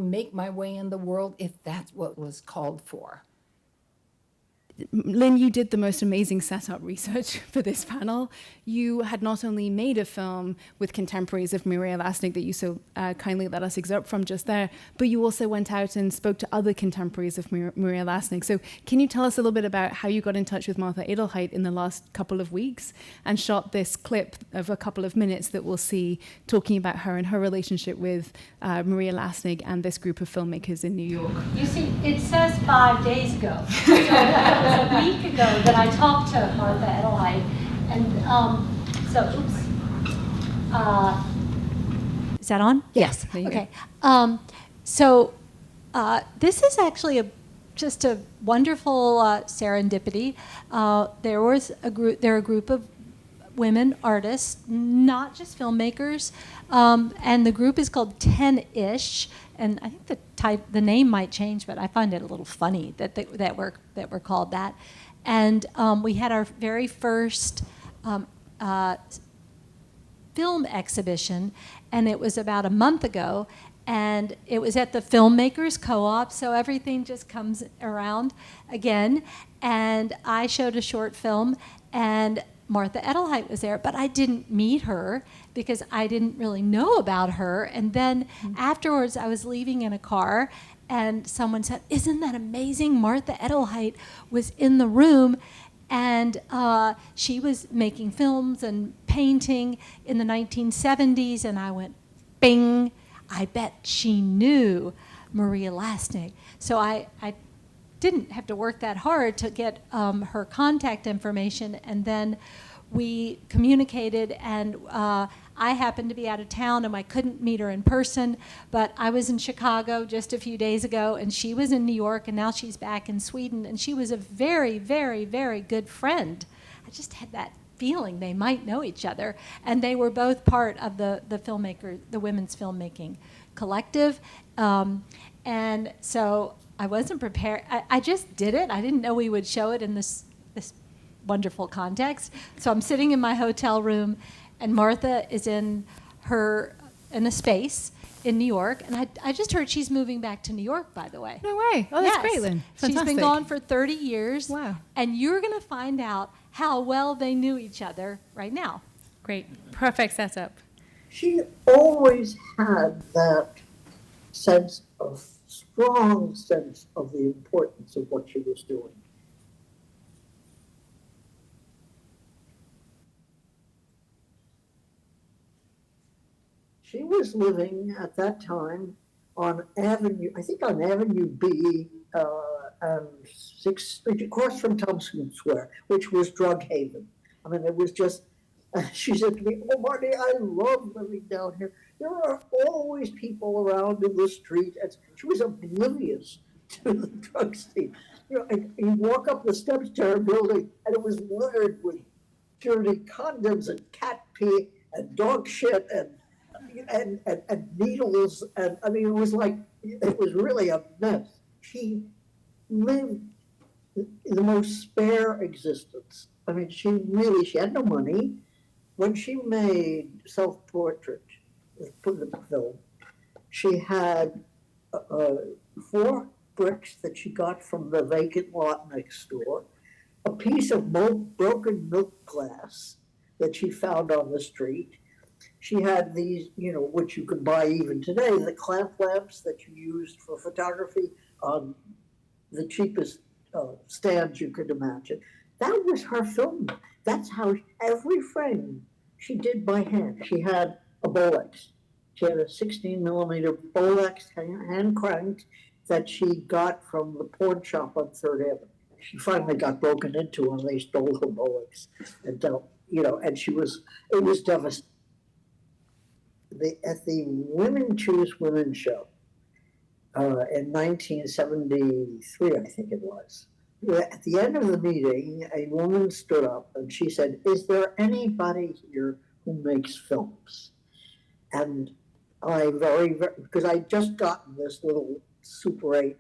make my way in the world if that's what was called for. Lynne, you did the most amazing setup research for this panel. You had not only made a film with contemporaries of Maria Lasnig that you so kindly let us excerpt from just there, but you also went out and spoke to other contemporaries of Maria Lasnig. So can you tell us a little bit about how you got in touch with Martha Adelheid in the last couple of weeks and shot this clip of a couple of minutes that we'll see talking about her and her relationship with Maria Lasnig and this group of filmmakers in New York? You see, it says 5 days ago. So it was a week ago that I talked to Martha Adelheid, and is that on? Yes. There you Okay. go. This is actually just a wonderful serendipity. There are a group of women artists, not just filmmakers, and the group is called 10-ish. And I think the name might change, but I find it a little funny that we're called that. And we had our very first film exhibition, and it was about a month ago, and it was at the Filmmakers Co-op, so everything just comes around again. And I showed a short film, and Martha Adelheid was there, but I didn't meet her because I didn't really know about her. And then afterwards, I was leaving in a car, and someone said, "Isn't that amazing? Martha Adelheid was in the room." And she was making films and painting in the 1970s, and I went, bing, I bet she knew Maria Lasnig. So I didn't have to work that hard to get her contact information, and then we communicated, and I happened to be out of town and I couldn't meet her in person, but I was in Chicago just a few days ago, and she was in New York, and now she's back in Sweden, and she was a very, very, very good friend. I just had that feeling they might know each other, and they were both part of the women's filmmaking collective, and so I wasn't prepared. I just did it. I didn't know we would show it in this wonderful context. So I'm sitting in my hotel room, and Martha is in a space in New York, and I just heard she's moving back to New York, by the way. No way. Oh, that's Yes. great, Lynne. She's Fantastic. been gone for 30 years. Wow. And you're going to find out how well they knew each other right now. Great. Perfect setup. She always had that strong sense of the importance of what she was doing. She was living at that time on Avenue B, and 6th Street, across from Thompson Square, which was drug haven. I mean, it was just, she said to me, "Oh, Marty, I love living down here. There are always people around in the street." And she was oblivious to the drug scene. And you walk up the steps to her building, and it was littered with dirty condoms and cat pee and dog shit and needles, and I mean, it was really a mess. She lived the most spare existence. I mean, she had no money. When she made Self-Portrait, the film, she had 4 bricks that she got from the vacant lot next door, a piece of broken milk glass that she found on the street. She had these, which you could buy even today, the clamp lamps that you used for photography on the cheapest stands you could imagine. That was her film. that's how every frame she did by hand. She had a Bolex. She had a 16 millimeter Bolex hand cranked that she got from the pawn shop on Third Avenue. She finally got broken into and they stole her Bolex. And, and it was devastating. At the Women Choose Women show in 1973, I think it was, at the end of the meeting, a woman stood up and she said, "Is there anybody here who makes films?" And I because I'd just gotten this little Super 8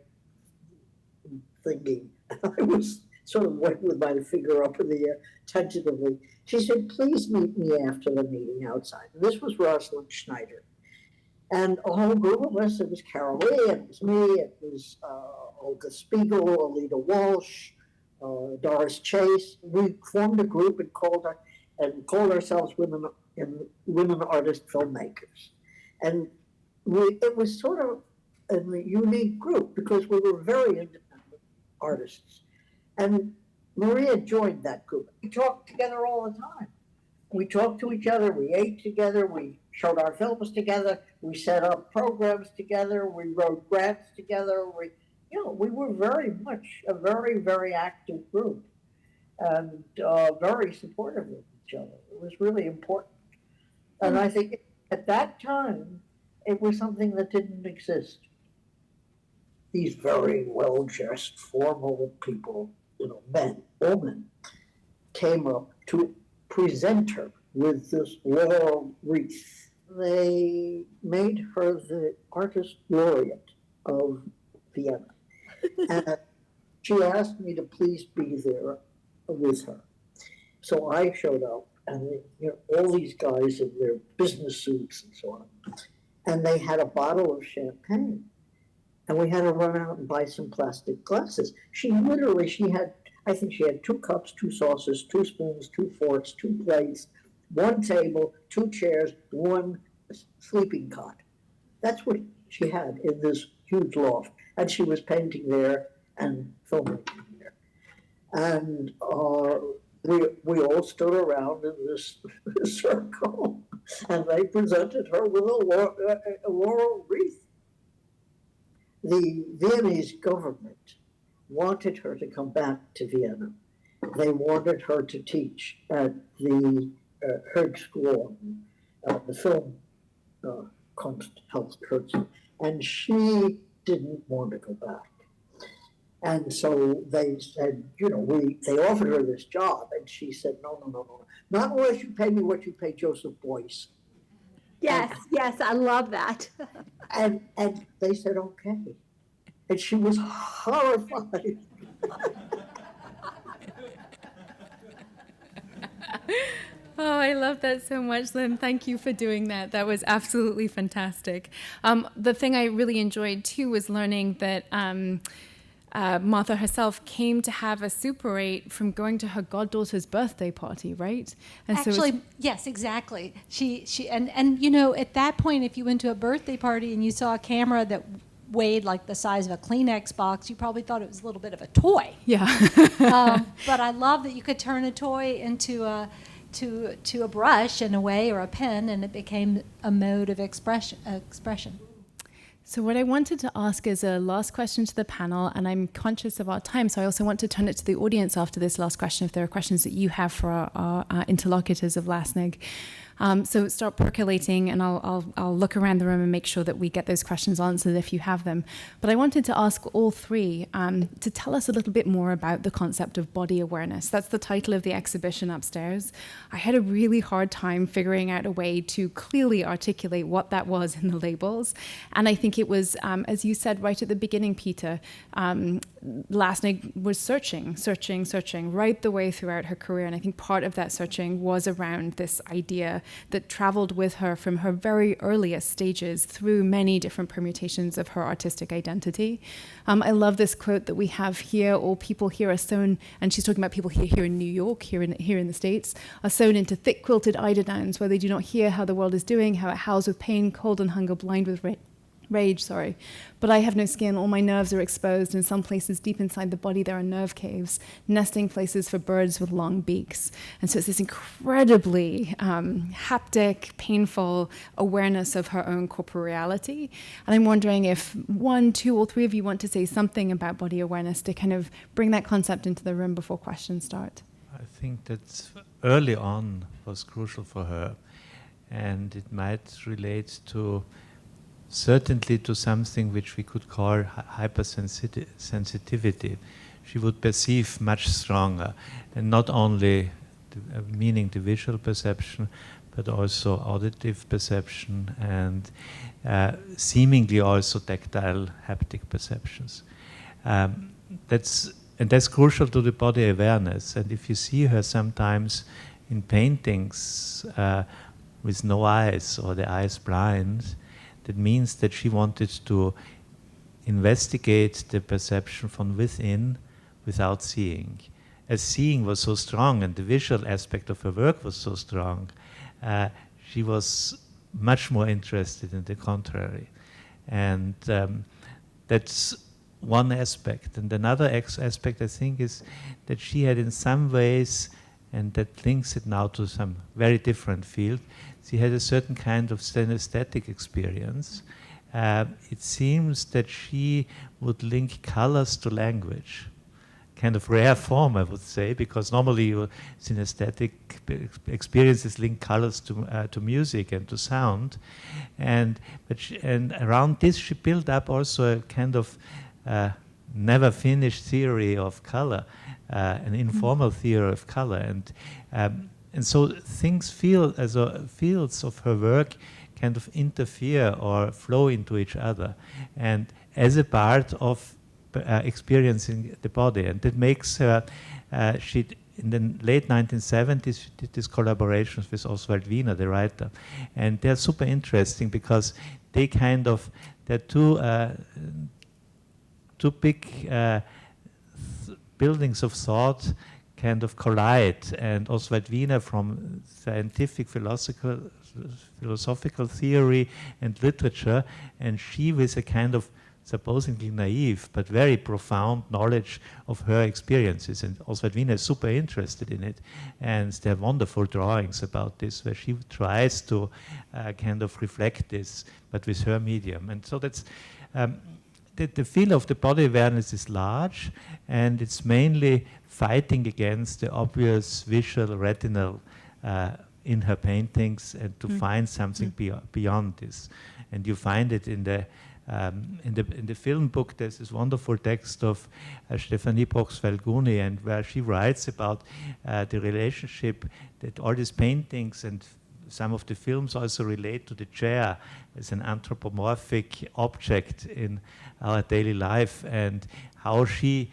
thingy, I was sort of went with my finger up in the air tentatively. She said, "Please meet me after the meeting outside." And this was Rosalind Schneider. And a whole group of us, it was Carol Lee, it was me, it was Olga Spiegel, Alita Walsh, Doris Chase. We formed a group and called ourselves Women Artist Filmmakers. And it was sort of a unique group because we were very independent artists. And Maria joined that group. We talked together all the time. We talked to each other, we ate together, we showed our films together, we set up programs together, we wrote grants together. We were very much a very, very active group and very supportive of each other. It was really important. And I think at that time, it was something that didn't exist. These very well-dressed, formal people, men, women, came up to present her with this laurel wreath. They made her the artist laureate of Vienna. And she asked me to please be there with her. So I showed up, and all these guys in their business suits and so on. And they had a bottle of champagne. And we had to run out and buy some plastic glasses. I think she had 2 cups, 2 saucers, 2 spoons, 2 forks, 2 plates, 1 table, 2 chairs, 1 sleeping cot. That's what she had in this huge loft. And she was painting there and filmmaking there. And we all stood around in this circle, and they presented her with a laurel wreath. The Viennese government wanted her to come back to Vienna. They wanted her to teach at the Högskolan, the film Kunsthaus, and she didn't want to go back. And so they said, they offered her this job, and she said, no, not unless you pay me what you pay Joseph Beuys. Yes, I love that. And they said, okay. And she was horrified. Oh, I love that so much, Lynne. Thank you for doing that. That was absolutely fantastic. The thing I really enjoyed, too, was learning that Martha herself came to have a Super 8 from going to her goddaughter's birthday party, right? And actually, yes, exactly. She at that point, if you went to a birthday party and you saw a camera that weighed like the size of a Kleenex box, you probably thought it was a little bit of a toy. Yeah. But I love that you could turn a toy into a brush in a way, or a pen, and it became a mode of expression. So what I wanted to ask is a last question to the panel, and I'm conscious of our time, so I also want to turn it to the audience after this last question, if there are questions that you have for our interlocutors of Lasnig. So start percolating, and I'll look around the room and make sure that we get those questions answered if you have them. But I wanted to ask all three to tell us a little bit more about the concept of body awareness. That's the title of the exhibition upstairs. I had a really hard time figuring out a way to clearly articulate what that was in the labels. And I think it was, as you said right at the beginning, Peter, Lasnig was searching right the way throughout her career. And I think part of that searching was around this idea that traveled with her from her very earliest stages through many different permutations of her artistic identity. I love this quote that we have here: all people here are sewn, and she's talking about people here in New York, here in the States, are sewn into thick quilted eiderdowns where they do not hear how the world is doing, how it howls with pain, cold and hunger, blind with rage, sorry. But I have no skin, all my nerves are exposed. In some places deep inside the body there are nerve caves, nesting places for birds with long beaks. And so it's this incredibly haptic, painful awareness of her own corporeality. And I'm wondering if one, two, or three of you want to say something about body awareness to kind of bring that concept into the room before questions start. I think that early on was crucial for her, and it might relate to certainly to something which we could call hypersensitivity. She would perceive much stronger, and not only meaning the visual perception, but also auditive perception and seemingly also tactile haptic perceptions. That's crucial to the body awareness. And if you see her sometimes in paintings with no eyes or the eyes blind, that means that she wanted to investigate the perception from within without seeing. As seeing was so strong and the visual aspect of her work was so strong, she was much more interested in the contrary. And that's one aspect. And another aspect, I think, is that she had in some ways, and that links it now to some very different field, she had a certain kind of synesthetic experience. It seems that she would link colors to language. Kind of rare form, I would say, because normally your synesthetic experiences link colors to music and to sound. And around this she built up also a kind of never finished theory of color, an informal theory of color. And so things feel as fields of her work kind of interfere or flow into each other, and as a part of experiencing the body. And that makes her, she in the late 1970s she did these collaborations with Oswald Wiener, the writer, and they're super interesting because they kind of, they're two big buildings of thought kind of collide, and Oswald Wiener from scientific philosophical theory and literature, and she with a kind of supposedly naive but very profound knowledge of her experiences. And Oswald Wiener is super interested in it, and there are wonderful drawings about this where she tries to kind of reflect this, but with her medium. And so that's the field of the body awareness is large, and it's mainly fighting against the obvious visual retinal in her paintings, and to find something beyond this. And you find it in the film book. There's this wonderful text of Stephanie Brox-Falguni, and where she writes about the relationship that all these paintings and some of the films also relate to the chair as an anthropomorphic object in our daily life, and how she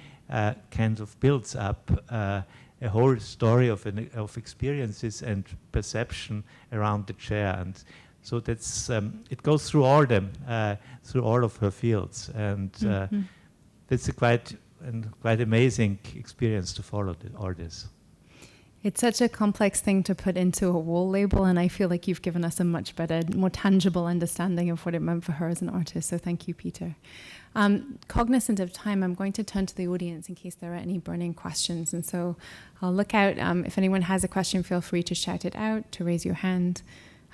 kind of builds up a whole story of experiences and perception around the chair. And so that's it goes through all them, through all of her fields, and that's a quite amazing experience to follow all this. It's such a complex thing to put into a wall label, and I feel like you've given us a much better, more tangible understanding of what it meant for her as an artist. So thank you, Peter. Cognizant of time, I'm going to turn to the audience in case there are any burning questions. And so I'll look out. If anyone has a question, feel free to shout it out, to raise your hand.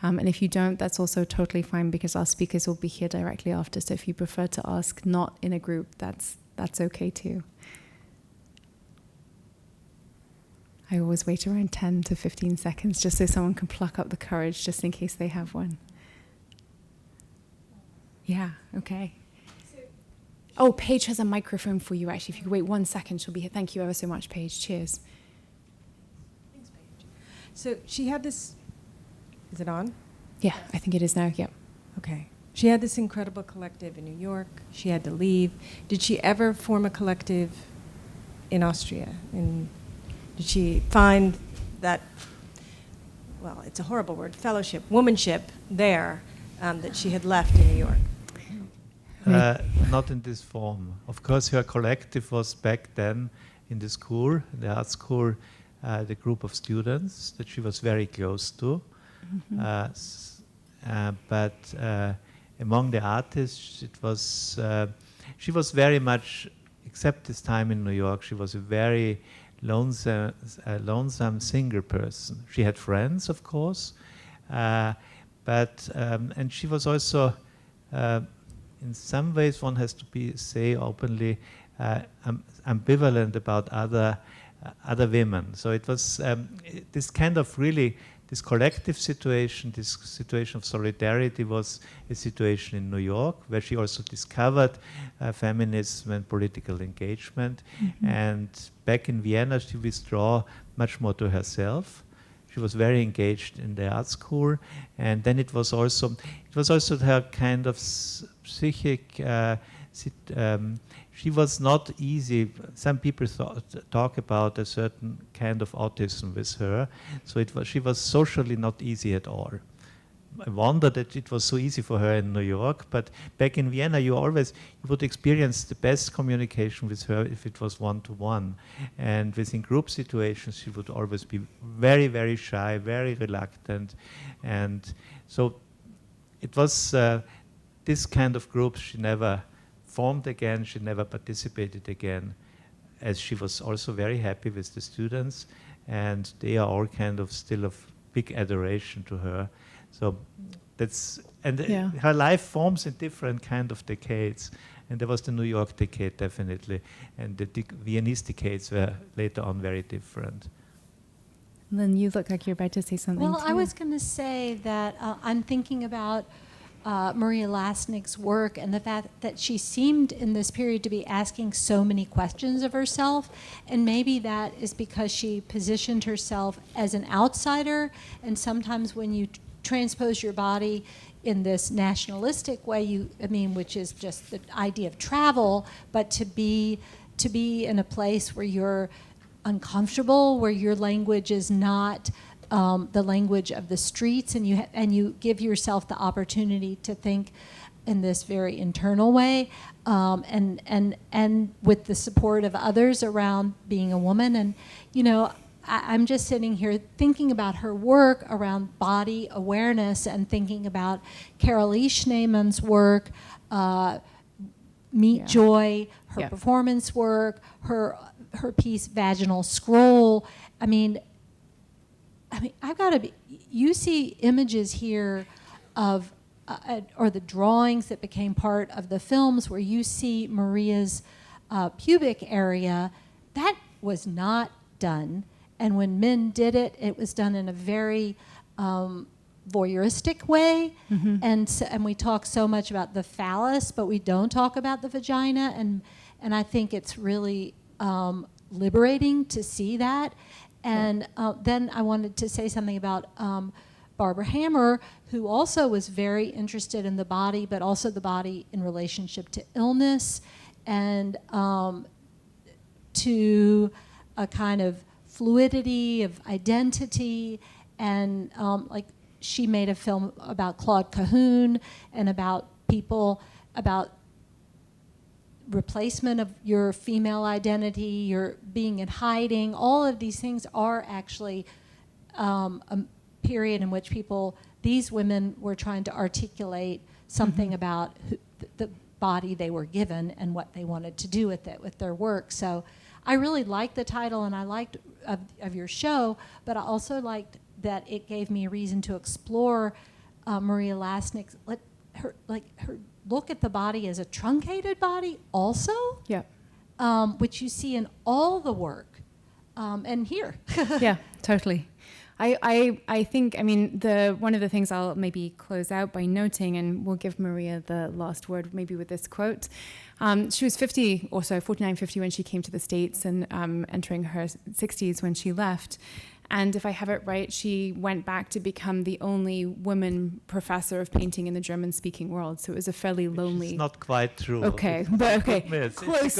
And if you don't, that's also totally fine, because our speakers will be here directly after. So if you prefer to ask not in a group, that's okay too. I always wait around 10 to 15 seconds just so someone can pluck up the courage just in case they have one. Yeah, okay. Oh, Paige has a microphone for you, actually. If you could wait 1 second, she'll be here. Thank you ever so much, Paige. Cheers. Thanks, Paige. So she had this, is it on? Yeah, I think it is now, yeah. Okay. She had this incredible collective in New York. She had to leave. Did she ever form a collective in Austria? Did she find that, well, it's a horrible word, fellowship, womanship there that she had left in New York? Not in this form. Of course, her collective was back then in the school, the art school, the group of students that she was very close to. But among the artists, it was she was very much, except this time in New York, she was a very lonesome single person. She had friends, of course, but and she was also, in some ways, one has to say openly, ambivalent about other women. So it was this kind of really, this collective situation, this situation of solidarity was a situation in New York where she also discovered feminism and political engagement. Mm-hmm. And back in Vienna, she withdrew much more to herself. She was very engaged in the art school, and then it was also her kind of psychic. She was not easy. Some people talk about a certain kind of autism with her, so she was socially not easy at all. I wonder that it was so easy for her in New York, but back in Vienna, you would experience the best communication with her if it was one-to-one. And within group situations, she would always be very, very shy, very reluctant. And so it was this kind of groups she never formed again, she never participated again, as she was also very happy with the students, and they are all kind of still of big adoration to her. So that's, and her life forms in different kind of decades, and there was the New York decade definitely, and the Viennese decades were later on very different. Lynne, you look like you're about to say something. Well, I was going to say that I'm thinking about Maria Lassnig's work and the fact that she seemed in this period to be asking so many questions of herself, and maybe that is because she positioned herself as an outsider, and sometimes when you transpose your body in this nationalistic way, which is just the idea of travel, but to be in a place where you're uncomfortable, where your language is not the language of the streets, and you give yourself the opportunity to think in this very internal way, and with the support of others around being a woman. And I'm just sitting here thinking about her work around body awareness, and thinking about Carol E. Schneemann's work, Meet Joy, her performance work, her piece Vaginal Scroll. I mean, I've got to be. You see images here of, or the drawings that became part of the films, where you see Maria's pubic area. That was not done, and when men did it, it was done in a very voyeuristic way. Mm-hmm. And we talk so much about the phallus, but we don't talk about the vagina, and I think it's really liberating to see that. And then I wanted to say something about Barbara Hammer, who also was very interested in the body, but also the body in relationship to illness, and to a kind of fluidity of identity. And like, she made a film about Claude Cahun, and about people, about replacement of your female identity, your being in hiding. All of these things are actually a period in which these women were trying to articulate something about the body they were given and what they wanted to do with it, with their work. So I really liked the title, and I liked of your show, but I also liked that it gave me a reason to explore Maria Lassnig's, her look at the body as a truncated body also, which you see in all the work, and here. Yeah, totally. I think, one of the things I'll maybe close out by noting, and we'll give Maria the last word maybe with this quote. She was 50 or so, 49, 50 when she came to the States, and entering her 60s when she left. And if I have it right, she went back to become the only woman professor of painting in the German-speaking world. So it was a fairly lonely. It's not quite true. Okay, but okay, Myth. close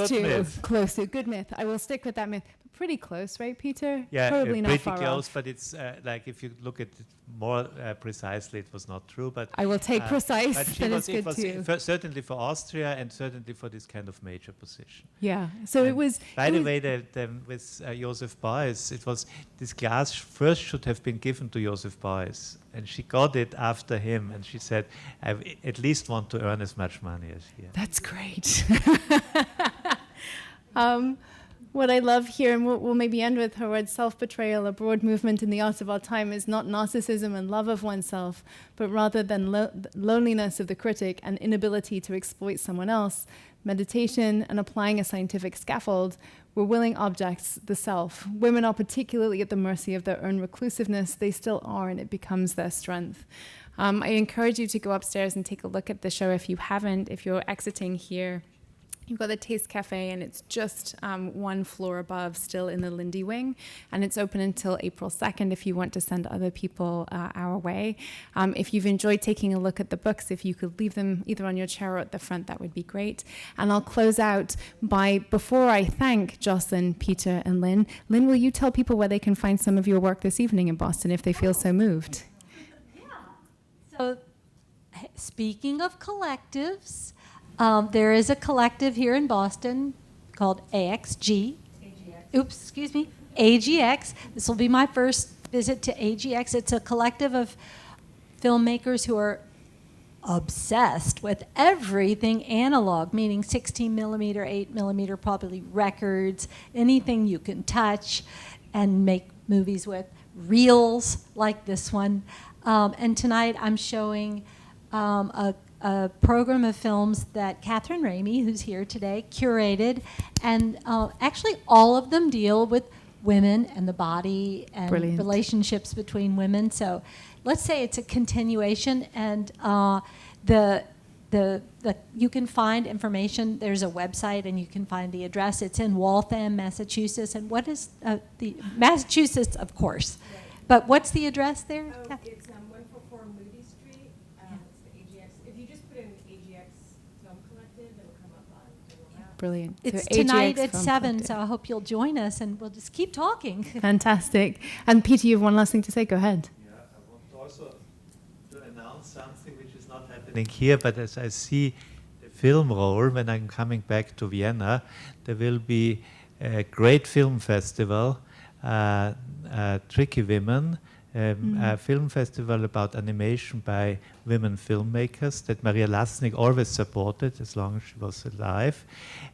to, good myth. I will stick with that myth. pretty close, right, Peter? Yeah, Probably not pretty far close, off. but it's like if you look at it more precisely, it was not true. But I will take precise, but but it's good too. Certainly for Austria and certainly for this kind of major position. Yeah. So it was. By the way, with Joseph Beuys, it was this glass first should have been given to Joseph Beuys, and she got it after him, and she said, "I at least want to earn as much money as he." That's great. What I love here, and we'll maybe end with her words, self-betrayal, a broad movement in the art of our time, is not narcissism and love of oneself, but rather than loneliness of the critic and inability to exploit someone else, meditation and applying a scientific scaffold were willing objects, the self. Women are particularly at the mercy of their own reclusiveness. They still are, and it becomes their strength. I encourage you to go upstairs and take a look at the show if you haven't. If you're exiting here, you've got the Taste Cafe, and it's just one floor above, still in the Lindy wing, and it's open until April 2nd if you want to send other people our way. If you've enjoyed taking a look at the books, if you could leave them either on your chair or at the front, that would be great. And I'll close out before I thank Jocelyn, Peter, and Lynne, will you tell people where they can find some of your work this evening in Boston if they feel so moved? So, speaking of collectives, there is a collective here in Boston called AXG. AGX. This will be my first visit to AGX. It's a collective of filmmakers who are obsessed with everything analog, meaning 16 millimeter, 8 millimeter, probably records, anything you can touch and make movies with, reels like this one. And tonight I'm showing a program of films that Catherine Ramey, who's here today, curated, and actually all of them deal with women and the body and relationships between women. So let's say it's a continuation, and you can find information. There's a website, and you can find the address. It's in Waltham, Massachusetts. And what is the Massachusetts, of course. Right. But what's the address there? Oh, it's 144 Moody Street. It's the AGX. If you just put in AGX Film Collective, it'll come up on Google Maps. Brilliant. It's So tonight AGX at Film 7, Collective. so I hope you'll join us, and we'll just keep talking. Fantastic. And Peter, you have one last thing to say. Go ahead. Yeah, I want also to announce something which is not happening here, but as I see the film roll when I'm coming back to Vienna, there will be a great film festival, Tricky Women, a film festival about animation by women filmmakers that Maria Lasnig always supported as long as she was alive.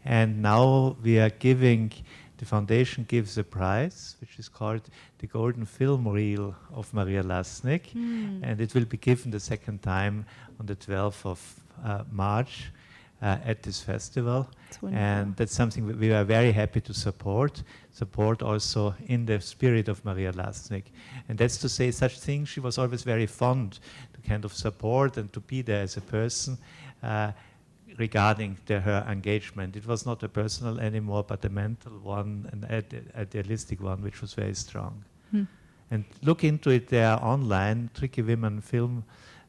And now we are giving, the foundation gives a prize, which is called the Golden Film Reel of Maria Lasnig. And it will be given the second time on the 12th of March at this festival. And that's something we are very happy to support also in the spirit of Maria Lasnig. And that's to say such things she was always very fond to kind of support and to be there as a person regarding her engagement. It was not a personal anymore, but a mental one, an idealistic one, which was very strong. And look into it there online, Tricky Women Film.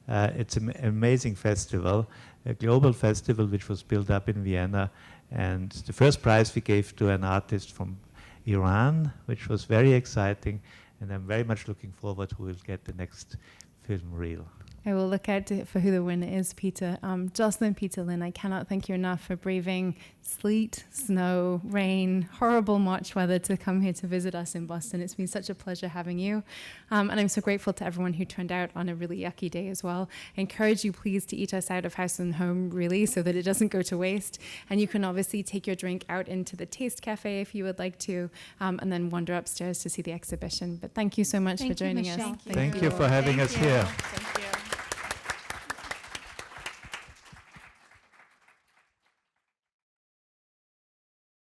It's an amazing festival, a global festival which was built up in Vienna. And the first prize we gave to an artist from Iran, which was very exciting. And I'm very much looking forward who will get the next film reel. I will look out for who the winner is, Peter. Jocelyn, Peter, Lynne, I cannot thank you enough for braving sleet, snow, rain, horrible March weather to come here to visit us in Boston. It's been such a pleasure having you. And I'm so grateful to everyone who turned out on a really yucky day as well. I encourage you, please, to eat us out of house and home, really, so that it doesn't go to waste. And you can obviously take your drink out into the Taste Cafe if you would like to, and then wander upstairs to see the exhibition. But thank you so much for joining us. Michelle. Thank you for having us here.